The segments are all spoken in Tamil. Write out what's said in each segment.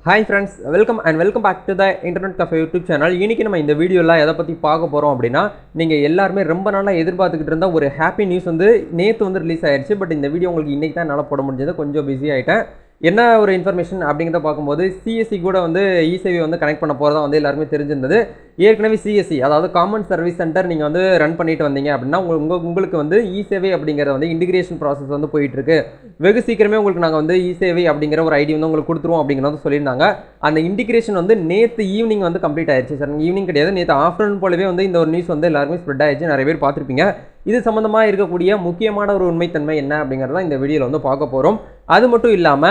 Hi friends, welcome back to the Internet Cafe YouTube channel. இன்னைக்கு நம்ம இந்த வீடியோல எதை பத்தி பார்க்க போறோம் அப்படினா நீங்க எல்லாரும் ரொம்ப நாளா எதிர்பார்த்துக்கிட்டு இருந்த ஒரு ஹாப்பி நியூஸ் வந்து நேத்து வந்து ரிலீஸ் ஆயிருச்சு. பட் இந்த வீடியோ உங்களுக்கு இன்னைக்கு தான் என்னால போட முடிஞ்சது. கொஞ்சம் பிஸி ஆயிட்டேன். என்ன ஒரு இன்ஃபர்மேஷன் அப்படிங்கறத பாக்கும்போது CSC கூட வந்து இசேவை வந்து கனெக்ட் பண்ண போறதா வந்து எல்லாருமே தெரிஞ்சிருந்தது. ஏற்கனவே CSC அதாவது காமன் சர்வீஸ் சென்டர் நீங்க வந்து ரன் பண்ணிட்டு வந்தீங்க அப்படினா உங்களுக்கு வந்து இசேவை அப்படிங்கறது வந்து இன்டிகிரேஷன் process வந்து போயிட்டு இருக்கு. வெகு சீக்கிரமே உங்களுக்கு நாங்க வந்து இசேவை அப்படிங்கற ஒரு ஐடி வந்து உங்களுக்கு கொடுத்துருவோம் அப்படிங்கறத சொல்லிருந்தாங்க. அந்த இன்டிகிரேஷன் வந்து நேத்து ஈவினிங் வந்து கம்ப்ளீட் ஆயிருச்சு. சார் ஈவினிங் கிடையாது, நேத்து ஆஃப்டர்நூன் போலவே வந்து இந்த ஒரு நியூஸ் வந்து எல்லாருமே ஸ்ப்ரெட் ஆயிருச்சு. நிறைய பேர் பார்த்திருப்பீங்க. இது சம்பந்தமா இருக்கக்கூடிய முக்கியமான ஒரு உண்மைத்தன்மை என்ன அப்படிங்கறத இந்த வீடியோல வந்து பார்க்க போறோம். அது மட்டும் இல்லாம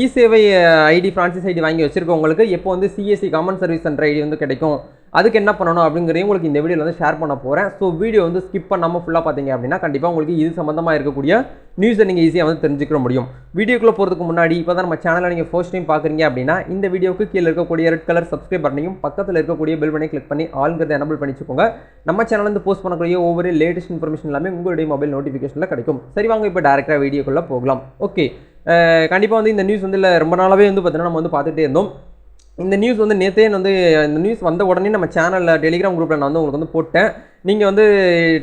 இசேவை ஐடி பிரான்சிஸ் ஐடி வாங்கி வச்சிருக்கவங்களுக்கு எப்போ வந்து CSC common service center ID வந்து கிடைக்கும், அதுக்கு என்ன பண்ணணும் அப்படிங்கறதையும் உங்களுக்கு இந்த வீடியோல வந்து ஷேர் பண்ண போறேன். சோ வீடியோ வந்து ஸ்கிப் பண்ணாம ஃபுல்லா பாத்தீங்க அப்படினா கண்டிப்பா உங்களுக்கு இது சம்பந்தமா இருக்கக்கூடிய நியூஸை நீங்க ஈஸியா வந்து தெரிஞ்சுக்க முடியும். வீடியோக்குள்ள போறதுக்கு முன்னாடி இப்போதான் நம்ம சேனலை நீங்க ஃபர்ஸ்ட் டைம் பாக்குறீங்க அப்படினா இந்த வீடியோக்கு கீழ இருக்கக்கூடிய ரெட் கலர் சப்ஸ்கிரைப் பட்டனையும் பக்கத்துல இருக்கக்கூடிய பெல் பட்டனை கிளிக் பண்ணி ஆல்ங்கறதை எனேபிள் பண்ணிச்சுக்கோங்க. நம்ம சேனல்ல இருந்து போஸ்ட் பண்ணக்கூடிய ஒவ்வொரு லேட்டஸ்ட் இன்ஃபர்மேஷன் எல்லாமே உங்களுடைய மொபைல் நோட்டிஃபிகேஷன்ல கிடைக்கும். சரி வாங்க இப்போ டைரக்டா வீடியோக்குள்ள போகலாம். ஓகே, கண்டிப்பா வந்து இந்த நியூஸ் வந்து ரொம்ப நாளாவே வந்து பார்த்தீங்கன்னா நம்ம வந்து பார்த்துட்டே இருந்தோம். இந்த நியூஸ் வந்து நேத்தே வந்து இந்த நியூஸ் வந்த உடனே நம்ம சேனலில் டெலிகிராம் குரூப்பில் நான் வந்து உங்களுக்கு வந்து போட்டேன். நீங்கள் வந்து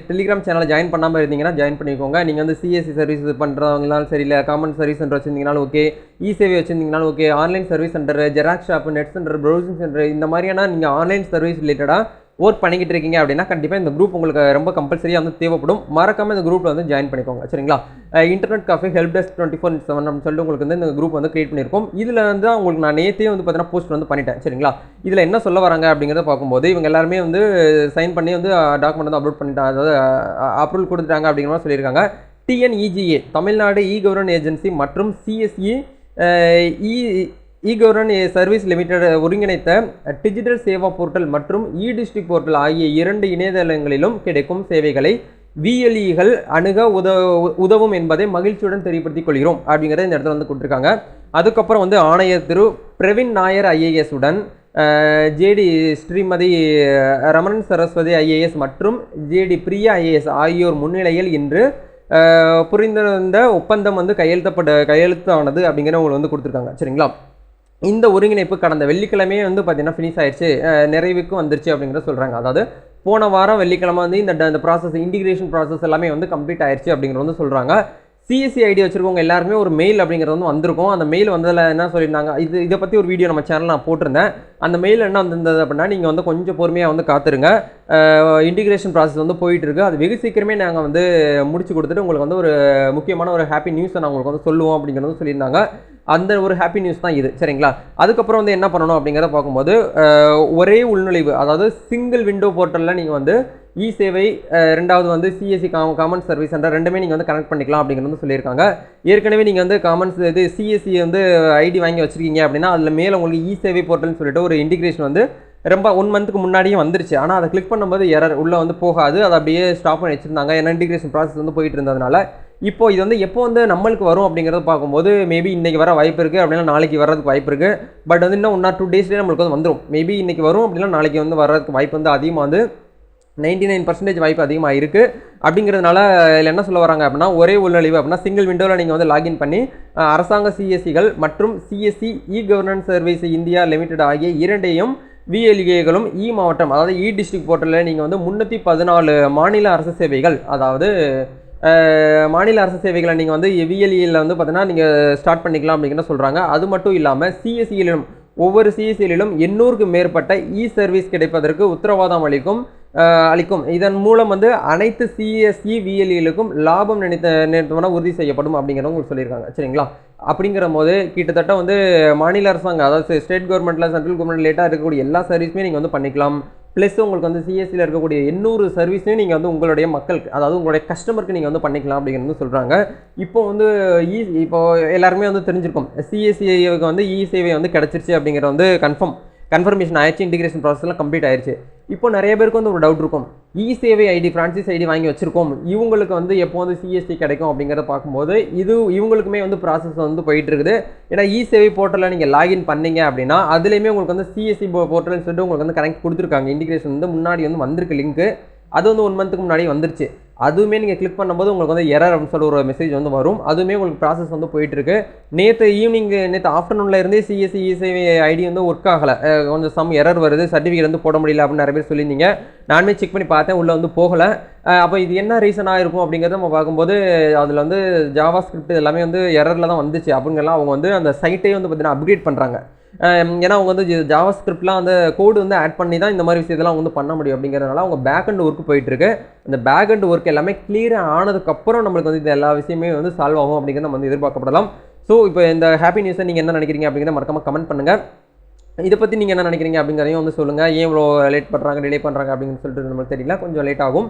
டெலிகிராம் சேனலை ஜாயின் பண்ணாமல் இருந்தீங்கன்னா ஜாயின் பண்ணிக்கோங்க. நீங்கள் வந்து CSC சர்வீஸ் பண்ணுறவங்களாலும் சரி, இல்லை காமன் சர்வீஸ் சென்டர் வச்சுருந்தீங்கனாலும் ஓகே, இசேவை வச்சுருந்தீங்கனாலும் okay, online service centre, xerox shop, net centre, browsing centre, இந்த மாதிரியான நீங்கள் ஆன்லைன் சர்வீஸ் ரிலேட்டடாக ஒர்க் பண்ணிக்கிட்டு இருக்கீங்க அப்படின்னா கண்டிப்பாக இந்த குரூப் உங்களுக்கு ரொம்ப கம்பல்சரியாக வந்து தேவைப்படும். மறக்காமல் இந்த குரூப்பில் வந்து ஜாயின் பண்ணிக்கோங்க. சரிங்களா? இன்டர்நெட் காஃபே ஹெல்ப் டெஸ்க் 24/7 அப்படின்னு சொல்லிட்டு உங்களுக்கு வந்து இந்த குரூப் வந்து கிரியேட் பண்ணியிருக்கோம். இதில் வந்து உங்களுக்கு நான் நேற்றே வந்து பார்த்தீங்கன்னா போஸ்ட் வந்து பண்ணிட்டேன். சரிங்களா? இதில் என்ன சொல்ல வராங்க அப்படிங்கிறத பார்க்கும்போது இவங்க எல்லாருமே வந்து சைன் பண்ணி வந்து டாக்குமெண்ட் வந்து அப்லோட் பண்ணிட்டாங்க, அதாவது அப்ரூவல் கொடுத்துட்டாங்க அப்படிங்கிற மாதிரி சொல்லியிருக்காங்க. TNEGA தமிழ்நாடு இ-கவர்னன்ஸ் ஏஜென்சி மற்றும் CSE இ-கவர்னன்ஸ் சர்வீஸ் லிமிடெட் ஒருங்கிணைத்த டிஜிட்டல் சேவா போர்ட்டல் மற்றும் இ-டிஸ்ட்ரிக்ட் போர்ட்டல் ஆகிய 2 இணையதளங்களிலும் கிடைக்கும் சேவைகளை VLE-கள் அணுக உதவும் என்பதை மகிழ்ச்சியுடன் தெரியப்படுத்திக் கொள்கிறோம் அப்படிங்கிறத இந்த இடத்துல வந்து கொடுத்துருக்காங்க. அதுக்கப்புறம் வந்து ஆணையர் திரு பிரவீன் நாயர் IAS உடன் JD ஸ்ரீமதி ரமணன் சரஸ்வதி IAS மற்றும் JD பிரியா IAS ஆகியோர் முன்னிலையில் இன்று புரிந்திருந்த ஒப்பந்தம் வந்து கையெழுத்தானது அப்படிங்கிற உங்களுக்கு வந்து கொடுத்துருக்காங்க. சரிங்களா? இந்த ஒருங்கிணைப்பு கடந்த வெள்ளிக்கிழமையே வந்து பார்த்தீங்கன்னா ஃபினிஷ் ஆயிடுச்சு, நிறைவுக்கு வந்துருச்சு அப்படிங்கிறத சொல்கிறாங்க. அதாவது போன வாரம் வெள்ளிக்கிழமை வந்து இந்த ப்ராசஸ் இன்டிகிரேஷன் ப்ராசஸ் எல்லாமே வந்து கம்ப்ளீட் ஆயிடுச்சு அப்படிங்கிறது வந்து சொல்கிறாங்க. CSC ஐடி வச்சிருக்கவங்க எல்லாருமே ஒரு மெயில் அப்படிங்கிறது வந்து வந்திருக்கும். அந்த மெயில் வந்ததில் என்ன சொல்லியிருந்தாங்க, இதை பற்றி ஒரு வீடியோ நம்ம சேனல் நான் போட்டிருந்தேன். அந்த மெயில் என்ன வந்திருந்தது அப்படின்னா நீங்கள் வந்து கொஞ்சம் பொறுமையாக வந்து காத்துருங்க, இன்டிகிரேஷன் ப்ராசஸ் வந்து போயிட்டு இருக்கு, அது வெகு சீக்கிரமே நாங்கள் வந்து முடிச்சு கொடுத்துட்டு உங்களுக்கு வந்து ஒரு முக்கியமான ஒரு ஹாப்பி நியூஸை நான் உங்களுக்கு வந்து சொல்லுவோம் அப்படிங்கிறது சொல்லியிருந்தாங்க. அந்த ஒரு ஹாப்பி நியூஸ் தான் இது. சரிங்களா? அதுக்கப்புறம் வந்து என்ன பண்ணணும் அப்படிங்கிறத பார்க்கும்போது ஒரே உள்நுழைவு, அதாவது சிங்கிள் விண்டோ போர்ட்டலில் நீங்கள் வந்து இசேவை, ரெண்டாவது வந்து CSC காமன் சர்வீஸ் சென்டர் ரெண்டுமே நீங்கள் வந்து கனெக்ட் பண்ணிக்கலாம் அப்படிங்கிறது வந்து சொல்லியிருக்காங்க. ஏற்கனவே நீங்கள் வந்து CSC வந்து ஐடி வாங்கி வச்சிருக்கீங்க அப்படின்னா அதில் மேலே உங்களுக்கு இசேவை போர்ட்டல்னு சொல்லிட்டு ஒரு இன்டிகிரேஷன் வந்து ரொம்ப 1 மந்த்துக்கு முன்னாடியே வந்துருச்சு. ஆனால் அதை கிளிக் பண்ணும்போது எரர் உள்ளே வந்து போகாது, அதை அப்படியே ஸ்டாப் பண்ணி வச்சுருந்தாங்க. ஏன்னா இன்டிகிரேஷன் ப்ராசஸ் வந்து போயிட்டு இருந்ததுனால இப்போ இது வந்து எப்போ வந்து நம்மளுக்கு வரும் அப்படிங்கிறத பார்க்கும்போது மேபி இன்றைக்கி வர வாய்ப்பு இருக்குது, அப்படின்னா நாளைக்கு வர்றதுக்கு வாய்ப்பு இருக்குது. பட் வந்து இன்னும் 1 or 2 டேஸ்லேயே நம்மளுக்கு வந்து வந்துடும். மேபி இன்றைக்கி வரும் அப்படின்னா நாளைக்கு வந்து வர்றதுக்கு வாய்ப்பு வந்து அதிகமாக வந்து 99% வாய்ப்பு அதிகமாக இருக்குது. அப்படிங்கிறதுனால இதில் என்ன சொல்ல வராங்க அப்படின்னா ஒரே உள்நுழைவு அப்படின்னா சிங்கிள் விண்டோவில் நீங்கள் வந்து லாகின் பண்ணி அரசாங்க CSC-கள் மற்றும் CSC இ-கவர்னன்ஸ் சர்வீஸ் இந்தியா லிமிடெட் ஆகிய 2 VLE-களும் மாவட்டம், அதாவது இ-டிஸ்ட்ரிக்ட் போர்ட்டலில் நீங்கள் வந்து 314 மாநில அரசு சேவைகள், அதாவது மாநில அரசு சேவைகளை நீங்கள் வந்து VLE-யில் வந்து பார்த்தீங்கன்னா நீங்கள் ஸ்டார்ட் பண்ணிக்கலாம் அப்படிங்கிற சொல்கிறாங்க. அது மட்டும் இல்லாமல் CSC-யிலும் ஒவ்வொரு CSC-யிலும் 800க்கும் மேற்பட்ட சர்வீஸ் கிடைப்பதற்கு உத்தரவாதம் அளிக்கும். இதன் மூலம் வந்து அனைத்து CSE VLE-களுக்கும் லாபம் நினைத்தவன உறுதி செய்யப்படும் அப்படிங்கிறத உங்களுக்கு சொல்லியிருக்காங்க. சரிங்களா? அப்படிங்கிற போது கிட்டத்தட்ட வந்து மாநில அரசாங்கம், அதாவது ஸ்டேட் கவர்மெண்ட்டில், சென்ட்ரல் கவர்மெண்ட் லேட்டாக இருக்கக்கூடிய எல்லா சர்வீஸுமே நீங்கள் வந்து பண்ணிக்கலாம். ப்ளஸ் உங்களுக்கு வந்து CSC-யில் இருக்கக்கூடிய 800 சர்வீஸையும் நீங்கள் வந்து உங்களுடைய மக்களுக்கு, அதாவது உங்களுடைய கஸ்டமருக்கு நீங்கள் வந்து பண்ணிக்கலாம் அப்படிங்கிறது சொல்கிறாங்க. இப்போ வந்து இப்போ எல்லாருமே வந்து தெரிஞ்சிருக்கும் CSC-க்கு வந்து இசேவை வந்து கிடச்சிருச்சு அப்படிங்கிற வந்து கன்ஃபர்மேஷன் ஆயிடுச்சு, இன்டிகிரேஷன் ப்ராசஸ்லாம் கம்ப்ளீட் ஆயிடுச்சு. இப்போ நிறைய பேருக்கு வந்து ஒரு டவுட் இருக்கும், இசேவை ஐடி பிரான்சிஸ் ஐடி வாங்கி வச்சிருக்கோம், இவங்களுக்கு வந்து எப்போ வந்து CSC கிடைக்கும் அப்படிங்கிறத பார்க்கும்போது இவங்களுக்குமே வந்து ப்ராசஸ் வந்து போயிட்டு இருக்குது. ஏன்னா இசேவை போர்ட்டலில் நீங்கள் லாகின் பண்ணீங்க அப்படின்னா அதுலேயுமே உங்களுக்கு வந்து CSC போர்ட்டல்னு சொல்லிட்டு உங்களுக்கு வந்து கனெக்ட் கொடுத்துருக்காங்க. இன்டிகிரேஷன் வந்து முன்னாடி வந்து வந்திருக்கு லிங்க்கு. அது வந்து 1 மந்த்துக்கு முன்னாடி வந்துருச்சு. அதுவுமே நீங்கள் கிளிக் பண்ணும்போது உங்களுக்கு வந்து எரர் அப்படின்னு சொல்லி ஒரு மெசேஜ் வந்து வரும். அதுவுமே உங்களுக்கு ப்ராசஸ் வந்து போயிட்டுருக்கு. நேற்று ஆஃப்டர்நூனில் இருந்தே சிஎஸ்சி இசேவை ஐடி வந்து ஒர்க் ஆகலை, கொஞ்சம் சம் எரர் வருது, சர்டிஃபிகேட் வந்து போட முடியல அப்படின்னு நிறைய பேர் சொல்லியிருந்தீங்க. நானுமே செக் பண்ணி பார்த்தேன், உள்ளே வந்து போகலை. அப்போ இது என்ன ரீசனாக இருக்கும் அப்படிங்கிறத நம்ம பார்க்கும்போது அதில் வந்து ஜாவா ஸ்கிரிப்ட் எல்லாமே வந்து எரரில் தான் வந்துச்சு அப்படிங்கலாம் அவங்க வந்து அந்த சைட்டே வந்து பார்த்தீங்கன்னா அப்கிரேட் பண்ணுறாங்க. ஏன்னா அவங்க வந்து ஜாவா ஸ்கிரிப்ட்லாம் அந்த கோடு வந்து ஆட் பண்ணி தான் இந்த மாதிரி விஷயத்தெல்லாம் வந்து பண்ண முடியும் அப்படிங்கிறதுனால அவங்க பேக் அண்ட் ஒர்க் போயிட்டுருக்கு. அந்த பேக் அண்ட் ஒர்க் எல்லாமே கிளியராக ஆனதுக்கப்புறம் நம்மளுக்கு வந்து இந்த எல்லா விஷயமே வந்து சால்வ் ஆகும் அப்படிங்கிறத நம்ம வந்து எதிர்பார்க்கப்படலாம். ஸோ இப்போ இந்த ஹாப்பி நியூஸை நீங்கள் என்ன நினைக்கிறீங்க அப்படிங்கிறத மறக்காமல் கமெண்ட் பண்ணுங்கள். இதை பற்றி நீங்கள் என்ன நினைக்கிறீங்க அப்படிங்கிறதையும் வந்து சொல்லுங்கள். ஏன் இவ்வளோ லேட் பண்ணுறாங்க, டிலே பண்ணுறாங்க அப்படின்னு சொல்லிட்டு நம்மளுக்கு தெரியல, கொஞ்சம் லேட் ஆகும்.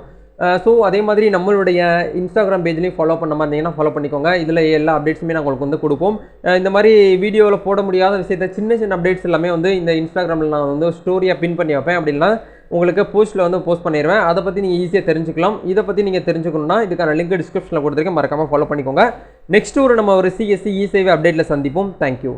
ஸோ அதே மாதிரி நம்மளுடைய இன்ஸ்டாகிராம் பேஜ்லேயும் ஃபாலோ பண்ண மாதிரி இருந்தீங்கன்னா ஃபாலோ பண்ணிக்கோங்க. இதில் எல்லா அப்டேட்ஸுமே நான் உங்களுக்கு வந்து கொடுப்போம். இந்த மாதிரி வீடியோவில் போட முடியாத விஷயத்தை சின்ன சின்ன அப்டேட்ஸ் எல்லாமே வந்து இந்த இன்ஸ்டாகிராமில் நான் வந்து ஸ்டோரியாக பின் பண்ணி வைப்பேன். அப்படின்னா உங்களுக்கு போஸ்ட்டில் வந்து போஸ்ட் பண்ணிடுவேன். அதை பற்றி நீங்கள் ஈஸியாக தெரிஞ்சுக்கலாம். இதை பற்றி நீங்கள் தெரிஞ்சுக்கணும்னா இதுக்கான லிங்க் டிஸ்கிரிப்ஷனில் கொடுத்துருக்கேன், மறக்காமல் ஃபாலோ பண்ணிக்கோங்க. நெக்ஸ்ட் நம்ம ஒரு சிஎஸ்சி இ சேவை அப்டேட்டில் சந்திப்போம். தேங்க்யூ.